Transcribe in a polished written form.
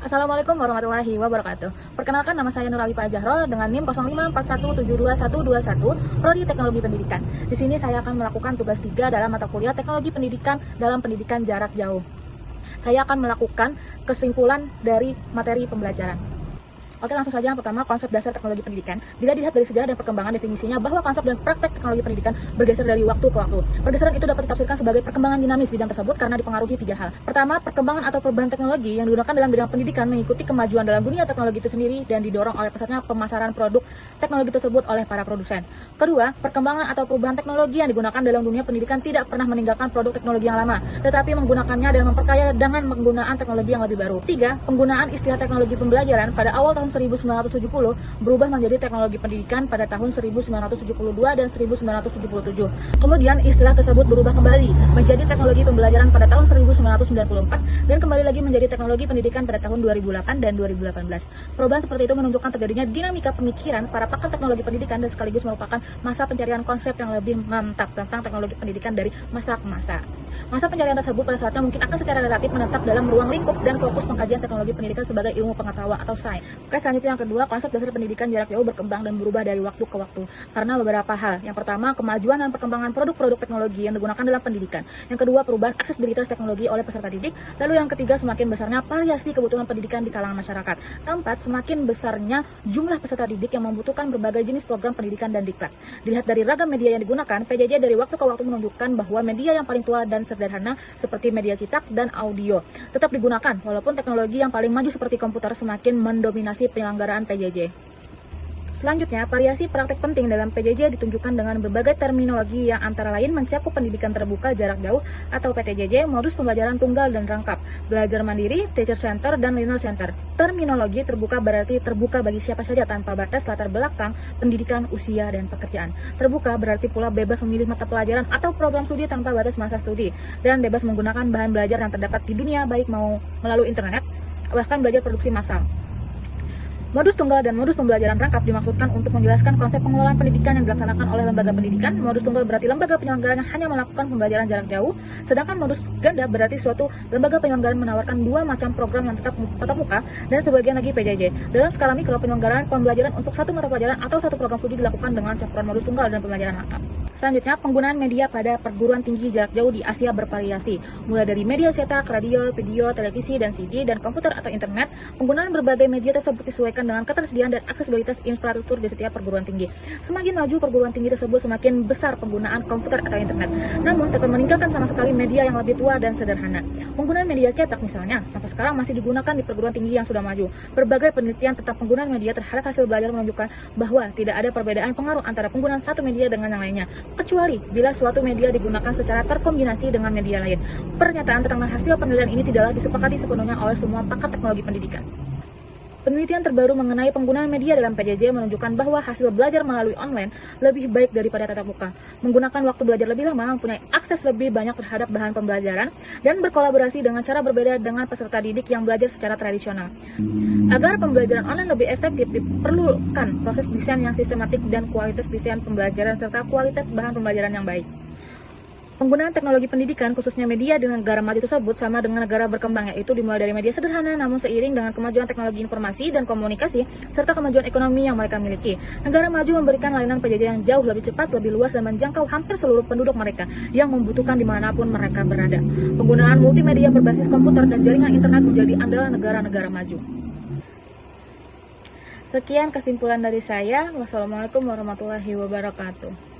Assalamualaikum warahmatullahi wabarakatuh. Perkenalkan, nama saya Nur Alifa Jahro dengan NIM 0541721121, Prodi Teknologi Pendidikan. Di sini saya akan melakukan tugas 3 dalam mata kuliah Teknologi Pendidikan dalam pendidikan jarak jauh. Saya akan melakukan kesimpulan dari materi pembelajaran. Oke, langsung saja. Yang pertama, konsep dasar teknologi pendidikan. Bila dilihat dari sejarah dan perkembangan definisinya, bahwa konsep dan praktek teknologi pendidikan bergeser dari waktu ke waktu. Pergeseran itu dapat ditafsirkan sebagai perkembangan dinamis bidang tersebut karena dipengaruhi 3 hal. Pertama, perkembangan atau perubahan teknologi yang digunakan dalam bidang pendidikan mengikuti kemajuan dalam dunia teknologi itu sendiri dan didorong oleh pesatnya pemasaran produk teknologi tersebut oleh para produsen. Kedua, perkembangan atau perubahan teknologi yang digunakan dalam dunia pendidikan tidak pernah meninggalkan produk teknologi yang lama, tetapi menggunakannya dan memperkaya dengan penggunaan teknologi yang lebih baru. Tiga, penggunaan istilah teknologi pembelajaran pada awal tahun 1970 berubah menjadi teknologi pendidikan pada tahun 1972 dan 1977. Kemudian istilah tersebut berubah kembali menjadi teknologi pembelajaran pada tahun 1994 dan kembali lagi menjadi teknologi pendidikan pada tahun 2008 dan 2018. Perubahan seperti itu menunjukkan terjadinya dinamika pemikiran para pakar teknologi pendidikan dan sekaligus merupakan masa pencarian konsep yang lebih mantap tentang teknologi pendidikan dari masa ke masa. Masa pencarian tersebut pada saatnya mungkin akan secara relatif menetap dalam ruang lingkup dan fokus pengkajian teknologi pendidikan sebagai ilmu pengetahuan atau sains. Oke, selanjutnya yang kedua, konsep dasar pendidikan jarak jauh berkembang dan berubah dari waktu ke waktu karena beberapa hal. Yang pertama, kemajuan dan perkembangan produk-produk teknologi yang digunakan dalam pendidikan. Yang kedua, perubahan aksesibilitas teknologi oleh peserta didik. Lalu yang ketiga, semakin besarnya variasi kebutuhan pendidikan di kalangan masyarakat. Keempat, semakin besarnya jumlah peserta didik yang membutuhkan berbagai jenis program pendidikan dan diklat. Dilihat dari ragam media yang digunakan, PJJ dari waktu ke waktu menunjukkan bahwa media yang paling tua dan sederhana seperti media cetak dan audio tetap digunakan, walaupun teknologi yang paling maju seperti komputer semakin mendominasi penyelenggaraan PJJ. Selanjutnya, variasi praktek penting dalam PJJ ditunjukkan dengan berbagai terminologi yang antara lain mencakup pendidikan terbuka jarak jauh atau PTJJ, modus pembelajaran tunggal dan rangkap, belajar mandiri, teacher center, dan learner center. Terminologi terbuka berarti terbuka bagi siapa saja tanpa batas latar belakang, pendidikan, usia, dan pekerjaan. Terbuka berarti pula bebas memilih mata pelajaran atau program studi tanpa batas masa studi, dan bebas menggunakan bahan belajar yang terdapat di dunia, baik mau melalui internet, bahkan belajar produksi massal. Modus tunggal dan modus pembelajaran rangkap dimaksudkan untuk menjelaskan konsep pengelolaan pendidikan yang dilaksanakan oleh lembaga pendidikan. Modus tunggal berarti lembaga penyelenggaraan yang hanya melakukan pembelajaran jarak jauh, sedangkan modus ganda berarti suatu lembaga penyelenggaraan menawarkan 2 macam program yang tetap tatap muka dan sebagian lagi PJJ. Dalam skala mikro, penyelenggaraan pembelajaran untuk satu mata pelajaran atau satu program studi dilakukan dengan campuran modus tunggal dan pembelajaran rangkap. Selanjutnya, penggunaan media pada perguruan tinggi jarak jauh di Asia bervariasi, mulai dari media cetak, radio, video, televisi, dan CD, dan komputer atau internet. Penggunaan berbagai media tersebut disesuaikan dengan ketersediaan dan aksesibilitas infrastruktur di setiap perguruan tinggi. Semakin maju perguruan tinggi tersebut, semakin besar penggunaan komputer atau internet. Namun, tetap meninggalkan sama sekali media yang lebih tua dan sederhana. Penggunaan media cetak misalnya, sampai sekarang masih digunakan di perguruan tinggi yang sudah maju. Berbagai penelitian tentang penggunaan media terhadap hasil belajar menunjukkan bahwa tidak ada perbedaan pengaruh antara penggunaan satu media dengan yang lainnya, kecuali bila suatu media digunakan secara terkombinasi dengan media lain. Pernyataan tentang hasil penelitian ini tidaklah disepakati sepenuhnya oleh semua pakar teknologi pendidikan. Penelitian terbaru mengenai penggunaan media dalam PJJ menunjukkan bahwa hasil belajar melalui online lebih baik daripada tatap muka, menggunakan waktu belajar lebih lama, mempunyai akses lebih banyak terhadap bahan pembelajaran, dan berkolaborasi dengan cara berbeda dengan peserta didik yang belajar secara tradisional. Agar pembelajaran online lebih efektif, diperlukan proses desain yang sistematik dan kualitas desain pembelajaran serta kualitas bahan pembelajaran yang baik. Penggunaan teknologi pendidikan, khususnya media di negara maju tersebut sama dengan negara berkembang, yaitu dimulai dari media sederhana, namun seiring dengan kemajuan teknologi informasi dan komunikasi, serta kemajuan ekonomi yang mereka miliki. Negara maju memberikan layanan PJJ yang jauh lebih cepat, lebih luas, dan menjangkau hampir seluruh penduduk mereka yang membutuhkan dimanapun mereka berada. Penggunaan multimedia berbasis komputer dan jaringan internet menjadi andalan negara-negara maju. Sekian kesimpulan dari saya. Wassalamualaikum warahmatullahi wabarakatuh.